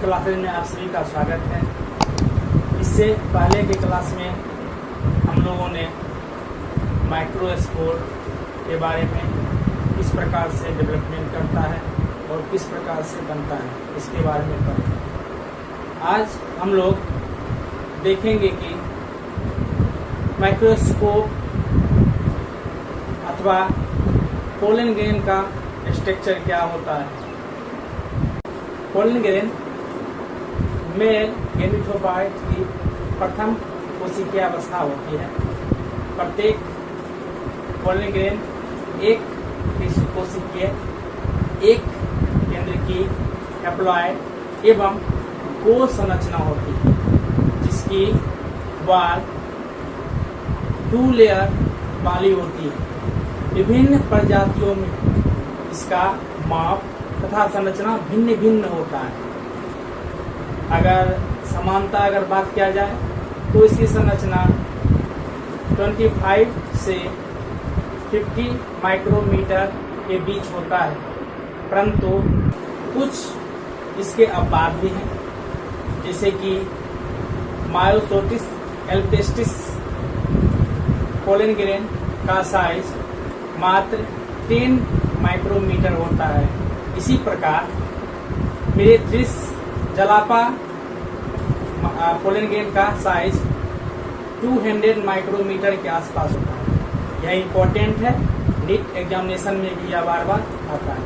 Classes में आप सभी का स्वागत है। इससे पहले के क्लास में हम लोगों ने माइक्रोस्कोप के बारे में किस प्रकार से डेवलपमेंट करता है और किस प्रकार से बनता है इसके बारे में पढ़ा। आज हम लोग देखेंगे कि माइक्रोस्कोप अथवा पोलन ग्रेन का स्ट्रक्चर क्या होता है। पोलन ग्रेन मेल गैमेटोफाइट की प्रथम कोशिकीय अवस्था होती है। प्रत्येक पोलन ग्रेन एक कोशिकीय, एक केंद्र की हैप्लॉइड एवं कोश संरचना होती है, जिसकी वॉल 2 लेयर वाली होती है। विभिन्न प्रजातियों में इसका माप तथा संरचना भिन्न भिन्न होता है। अगर समानता बात किया जाए तो इसकी संरचना 25 से 50 माइक्रोमीटर के बीच होता है, परंतु कुछ इसके अपवाद भी हैं, जैसे कि मायोसोटिस एल्पेस्टिस पोलन ग्रेन का साइज मात्र 10 माइक्रोमीटर होता है। इसी प्रकार मिरेथ्रिस जलापा पोलन ग्रेन का साइज 200 माइक्रोमीटर के आसपास होता है। यह इम्पोर्टेंट है, नीट एग्जामिनेशन में भी यह बार बार आता है।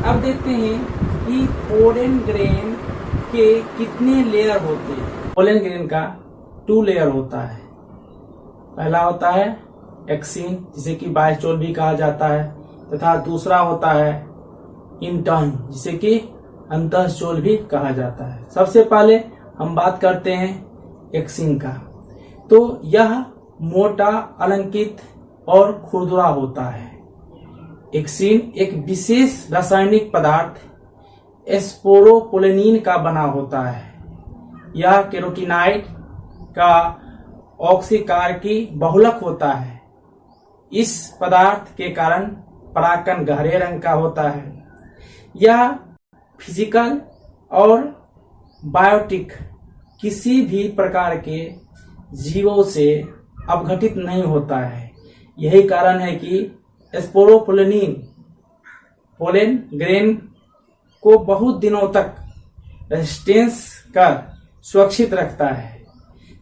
अब देखते हैं कि पोलन ग्रेन के कितने लेयर होते हैं। पोलन ग्रेन का 2 लेयर होता है। पहला होता है एक्सिन, जिसे कि बाइस्टोल भी कहा जाता है, तथा दूसरा होता है इंटर्न, जिसे कि अंतःस्टोल भी कहा जाता है। सबसे पहले हम बात करते हैं एक्सिन का। तो यह मोटा, अलंकित और खुरदुरा होता है। एक्सिन एक विशेष रासायनिक पदार्थ स्पोरोपोलेनिन का बना होता है। यह केरोटिनाइड का ऑक्सीकार बहुलक होता है। इस पदार्थ के कारण परागकण गहरे रंग का होता है। यह फिजिकल और बायोटिक किसी भी प्रकार के जीवों से अपघटित नहीं होता है। यही कारण है कि स्पोरोपोलेनिन पोलन ग्रेन को बहुत दिनों तक रेजिस्टेंस कर सुरक्षित रखता है,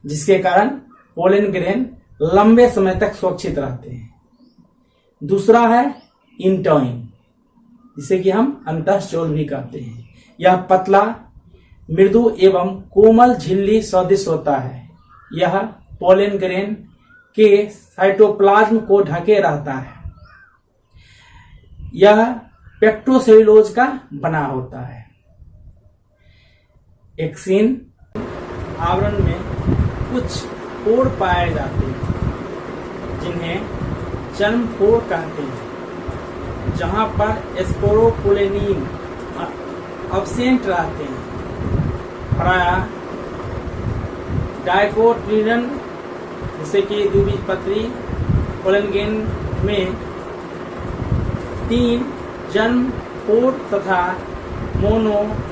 जिसके कारण पोलन ग्रेन लंबे समय तक सुरक्षित रहते हैं। दूसरा है इंटर्न, जिसे कि हम अंतःस्टोल भी कहते हैं। यह पतला, मृदु एवं कोमल झिल्ली सदृश होता है। यह पोलन ग्रेन के साइटोप्लाज्म को ढके रहता है। यह पेक्टोसेलुलोज का बना होता है। एक्सिन आवरण में कुछ पोर पाए जाते हैं, जिन्हें जन्म पोर कहते हैं, जहां पर स्पोरोपोलेनिन अब्सेंट रहते हैं। प्रायः डाइकोटिलीडन, जैसे कि द्विबीजपत्री पोलन ग्रेन में 3 जन्म पोर तथा मोनोकोटिलीडन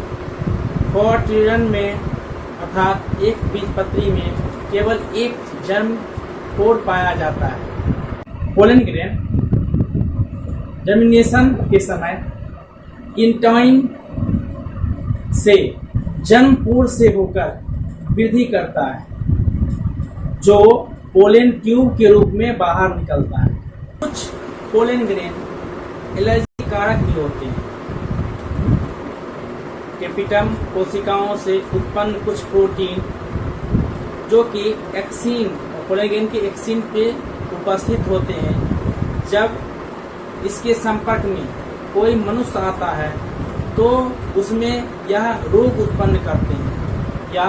में अर्थात एक बीजपत्री में केवल 1 जन्म पोर पाया जाता है। पोलन ग्रेन जर्मिनेशन के समय इंटर्न से जन्म पोर से होकर वृद्धि करता है, जो पोलन ट्यूब के रूप में बाहर निकलता है। कुछ पोलन ग्रेन एलर्जी कारक भी होते हैं। कैपिटम कोशिकाओं से उत्पन्न कुछ प्रोटीन, जो कि एक्सिन पोलन ग्रेन के एक्सिन पे उपस्थित होते हैं, जब इसके संपर्क में कोई मनुष्य आता है तो उसमें यह रोग उत्पन्न करते हैं या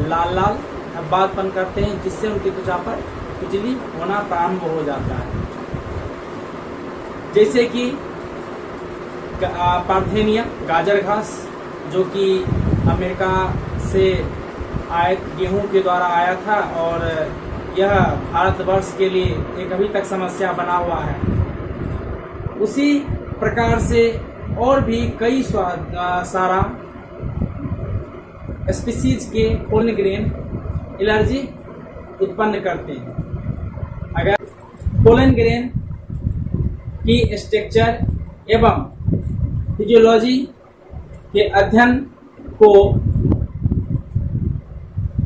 लाल लाल धब्बापन करते हैं, जिससे उनकी त्वचा पर खुजली होना प्रारंभ हो जाता है। जैसे कि पार्थेनिया गाजर घास, जो कि अमेरिका से गेहूं के द्वारा आया था और यह भारतवर्ष के लिए एक अभी तक समस्या बना हुआ है। उसी प्रकार से और भी कई सारा स्पीसीज के पोलन ग्रेन एलर्जी उत्पन्न करते हैं। अगर पोलन ग्रेन की स्ट्रक्चर एवं फिजियोलॉजी के अध्ययन को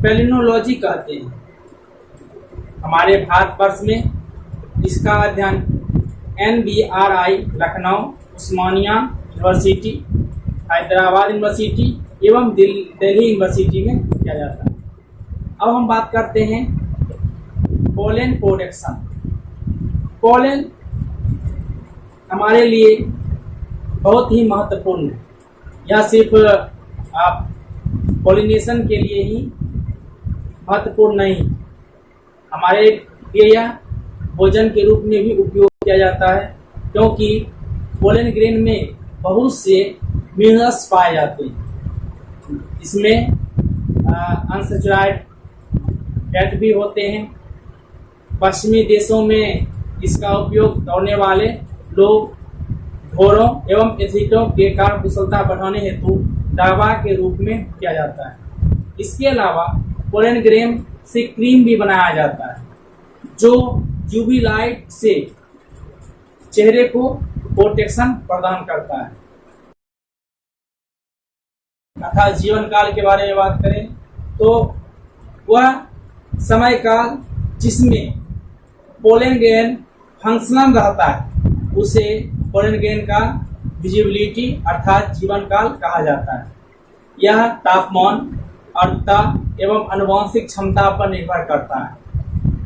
पेलिनोलॉजी कहते हैं। हमारे भारतवर्ष में इसका अध्ययन NBRI लखनऊ, उस्मानिया यूनिवर्सिटी, हैदराबाद यूनिवर्सिटी एवं दिल्ली यूनिवर्सिटी में किया जाता है। अब हम बात करते हैं पोलन प्रोडक्शन। पोलन हमारे लिए बहुत ही महत्वपूर्ण है। यह सिर्फ पॉलिनेशन के लिए ही महत्वपूर्ण नहीं, हमारे लिए यह भोजन के रूप में भी उपयोग किया जाता है, क्योंकि पोलन ग्रेन में बहुत से मिनरल्स पाए जाते हैं। इसमें अनसैचुरेटेड फैट भी होते हैं। पश्चिमी देशों में इसका उपयोग दौड़ने वाले लोग, घोड़ों एवं एथलीटों के कार्यकुशलता बढ़ाने हेतु दवा के रूप में किया जाता है। इसके अलावा पोलन ग्रेन से क्रीम भी बनाया जाता है, जो यूवी लाइट से चेहरे को प्रोटेक्शन प्रदान करता है। तथा जीवन काल के बारे में बात करें तो वह समय काल जिसमें पोलन ग्रेन फंक्शनल रहता है, उसे पोलन ग्रेन का विजिबिलिटी अर्थात जीवन काल कहा जाता है। यह तापमान, आर्द्रता एवं आनुवंशिक क्षमता पर निर्भर करता है।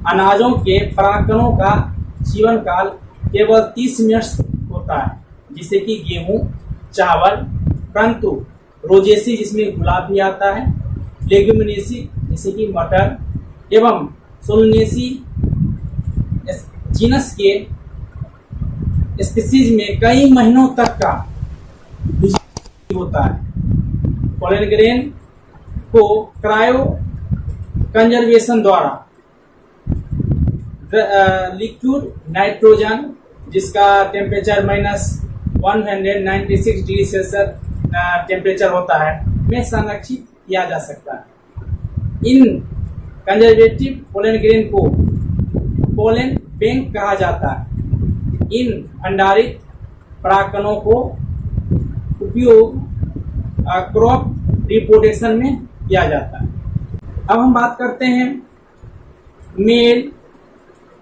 अनाजों के परागकणों का जीवन काल केवल 30 मिनट होता है, जिसे कि गेहूं, चावल, परंतु रोजेसी जिसमें गुलाब भी आता है, लेग्यूमिनेसी जैसे कि मटर एवं सोलनेसी जीनस के स्पीसीज में कई महीनों तक का होता है। पोलन ग्रेन को क्रायो कंजर्वेशन द्वारा लिक्विड नाइट्रोजन, जिसका टेम्परेचर -196 डिग्री सेल्सियस टेम्परेचर होता है, में संरक्षित किया जा सकता है। इन कंजर्वेटिव पोलन ग्रेन को पोलन बैंक कहा जाता है। इन भंडारित परागकणों को उपयोग क्रॉप रिप्रोडक्शन में किया जाता है। अब हम बात करते हैं मेल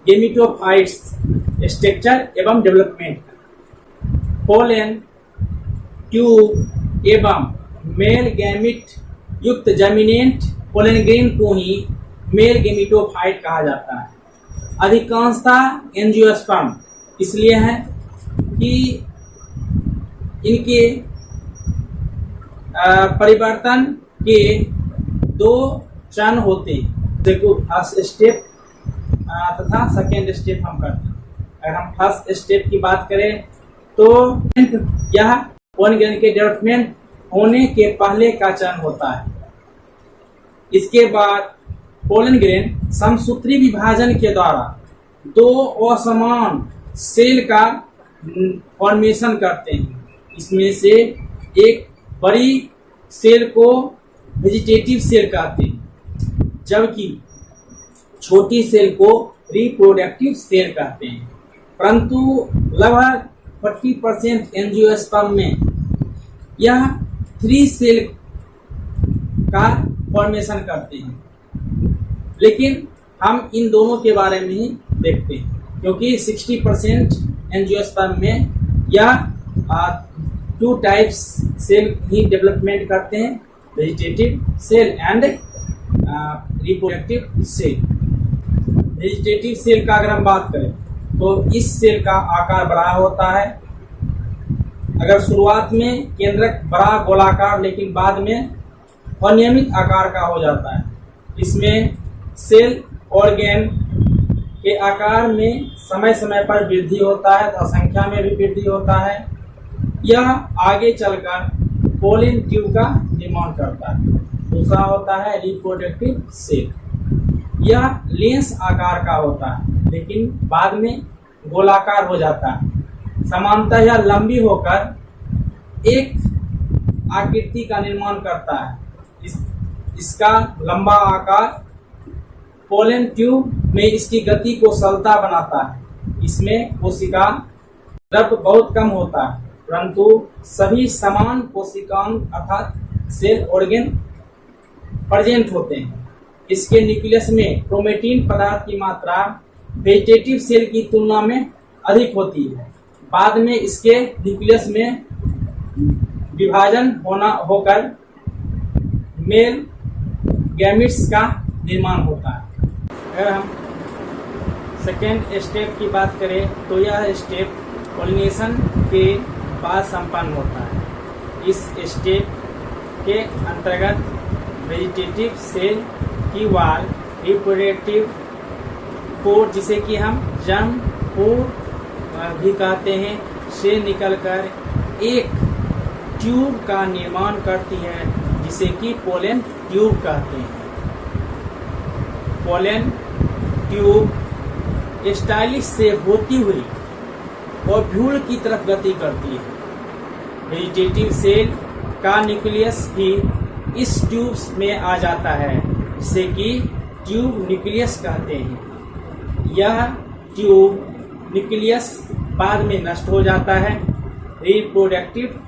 गेमिटोफाइट्स स्ट्रक्चर एवं डेवलपमेंट। पोलन ट्यूब एवं मेल गैमिट युक्त जर्मिनेंट पोलन ग्रेन को ही मेल गेमिटोफाइट कहा जाता है। अधिकांशतः एंजियोस्पर्म इसलिए है कि इनके परिवर्तन के 2 चरण होते हैं। देखो, फर्स्ट स्टेप तथा सेकेंड स्टेप हम करते हैं। अगर हम फर्स्ट स्टेप की बात करें तो यह पोलन ग्रेन के डेवलपमेंट होने के पहले का चरण होता है। इसके बाद पोलन ग्रेन समसूत्री विभाजन के द्वारा 2 असमान सेल का फॉर्मेशन करते हैं। इसमें से एक बड़ी सेल को वेजिटेटिव सेल कहते हैं, जबकि छोटी सेल को रिप्रोडक्टिव सेल कहते हैं। परंतु लगभग 40% एंजियोस्पर्म में यह 3 सेल का फॉर्मेशन करते हैं। लेकिन हम इन दोनों के बारे में ही देखते हैं, क्योंकि 60% एंजियोस्पर्म में यह 2 टाइप्स सेल ही डेवलपमेंट करते हैं, vegetative cell and reproductive cell. Vegetative cell का अगर हम बात करें तो इस सेल का आकार बड़ा होता है। अगर शुरुआत में केंद्रक बड़ा गोलाकार, लेकिन बाद में अनियमित आकार का हो जाता है। इसमें सेल ऑर्गेन के आकार में समय समय पर वृद्धि होता है तो संख्या में भी वृद्धि होता है। यह आगे चलकर पोलन ट्यूब का निर्माण करता है। दूसरा होता है रिप्रोडक्टिव सेल। यह लेंस आकार का होता है, लेकिन बाद में गोलाकार हो जाता है। सामान्यतः यह लंबी होकर एक आकृति का निर्माण करता है। इसका लंबा आकार पोलन ट्यूब में इसकी गति को सरलता बनाता है। इसमें कोशिका द्रव्य बहुत कम होता है, परंतु सभी समान कोशिकांग अर्थात सेल ऑर्गेन प्रेजेंट होते हैं। इसके न्यूक्लियस में क्रोमेटिन पदार्थ की मात्रा वेजिटेटिव सेल की तुलना में अधिक होती है। बाद में इसके न्यूक्लियस में विभाजन होकर मेल गैमेट्स का निर्माण होता है। अगर हम सेकेंड स्टेप की बात करें तो यह स्टेप पॉलिनेशन के बाद संपन्न होता है। इस स्टेप के अंतर्गत वेजिटेटिव सेल की वाल रिप्रोडक्टिव कोर, जिसे कि हम जर्म कोर भी कहते हैं, से निकलकर एक ट्यूब का निर्माण करती है, जिसे कि पोलन ट्यूब कहते हैं। पोलन ट्यूब स्टाइलिश से होती हुई ओव्यूल की तरफ गति करती है। वेजिटेटिव सेल का न्यूक्लियस भी इस ट्यूब में आ जाता है, जिसे कि ट्यूब न्यूक्लियस कहते हैं। यह ट्यूब न्यूक्लियस बाद में नष्ट हो जाता है। रिप्रोडक्टिव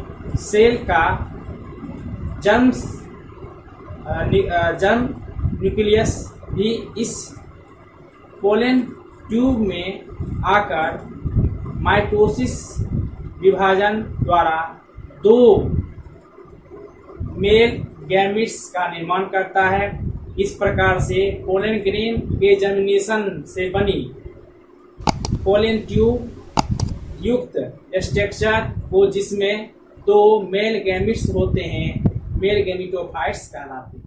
सेल का जर्म न्यूक्लियस भी इस पोलन ट्यूब में आकर माइटोसिस विभाजन द्वारा दो मेल गैमेट्स का निर्माण करता है। इस प्रकार से पोलन ग्रेन के जर्मिनेशन से बनी पोलन ट्यूब युक्त स्ट्रक्चर को, जिसमें दो मेल गैमेट्स होते हैं, मेल गैमेटोफाइट्स कहलाते हैं।